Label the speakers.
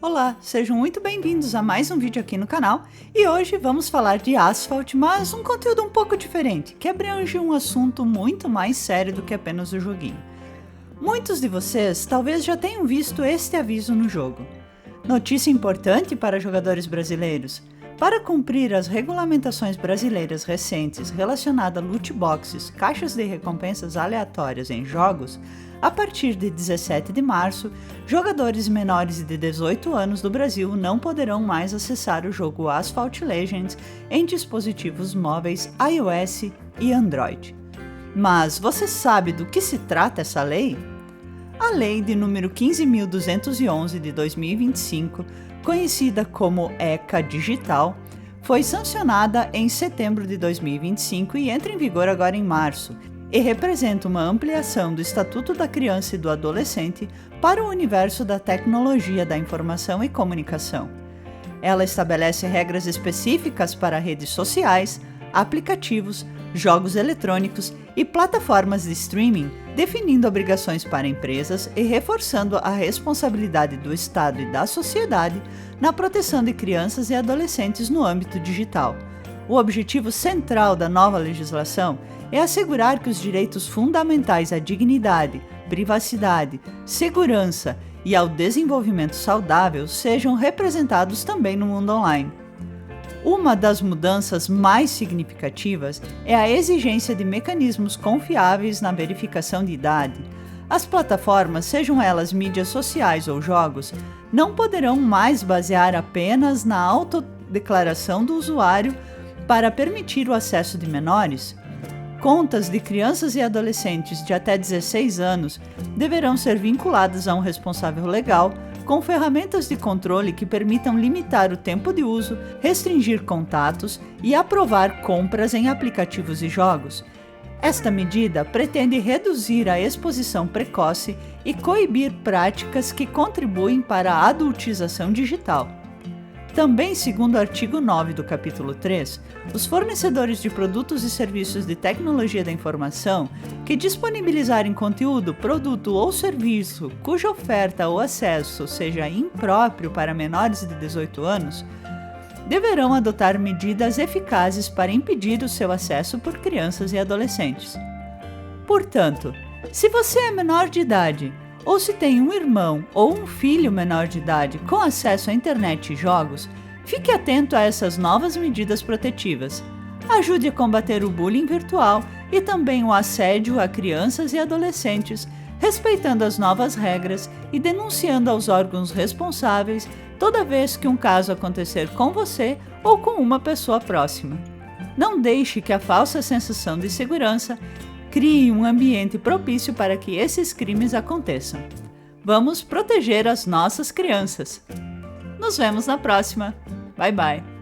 Speaker 1: Olá, sejam muito bem-vindos a mais um vídeo aqui no canal e hoje vamos falar de Asphalt, mas um conteúdo um pouco diferente, que abrange um assunto muito mais sério do que apenas o joguinho. Muitos de vocês talvez já tenham visto este aviso no jogo. Notícia importante para jogadores brasileiros. Para cumprir as regulamentações brasileiras recentes relacionadas a loot boxes, caixas de recompensas aleatórias em jogos, a partir de 17 de março, jogadores menores de 18 anos do Brasil não poderão mais acessar o jogo Asphalt Legends em dispositivos móveis iOS e Android. Mas você sabe do que se trata essa lei? A lei de número 15.211 de 2025, conhecida como ECA Digital, foi sancionada em setembro de 2025 e entra em vigor agora em março, e representa uma ampliação do Estatuto da Criança e do Adolescente para o universo da tecnologia da informação e comunicação. Ela estabelece regras específicas para redes sociais, aplicativos, jogos eletrônicos e plataformas de streaming, definindo obrigações para empresas e reforçando a responsabilidade do Estado e da sociedade na proteção de crianças e adolescentes no âmbito digital. O objetivo central da nova legislação é assegurar que os direitos fundamentais à dignidade, privacidade, segurança e ao desenvolvimento saudável sejam representados também no mundo online. Uma das mudanças mais significativas é a exigência de mecanismos confiáveis na verificação de idade. As plataformas, sejam elas mídias sociais ou jogos, não poderão mais basear apenas na autodeclaração do usuário para permitir o acesso de menores. Contas de crianças e adolescentes de até 16 anos deverão ser vinculadas a um responsável legal com ferramentas de controle que permitam limitar o tempo de uso, restringir contatos e aprovar compras em aplicativos e jogos. Esta medida pretende reduzir a exposição precoce e coibir práticas que contribuem para a adultização digital. Também, segundo o artigo 9 do capítulo 3, os fornecedores de produtos e serviços de tecnologia da informação que disponibilizarem conteúdo, produto ou serviço cuja oferta ou acesso seja impróprio para menores de 18 anos, deverão adotar medidas eficazes para impedir o seu acesso por crianças e adolescentes. Portanto, se você é menor de idade, ou se tem um irmão ou um filho menor de idade com acesso à internet e jogos, fique atento a essas novas medidas protetivas. Ajude a combater o bullying virtual e também o assédio a crianças e adolescentes, respeitando as novas regras e denunciando aos órgãos responsáveis toda vez que um caso acontecer com você ou com uma pessoa próxima. Não deixe que a falsa sensação de segurança crie um ambiente propício para que esses crimes aconteçam. Vamos proteger as nossas crianças. Nos vemos na próxima. Bye bye.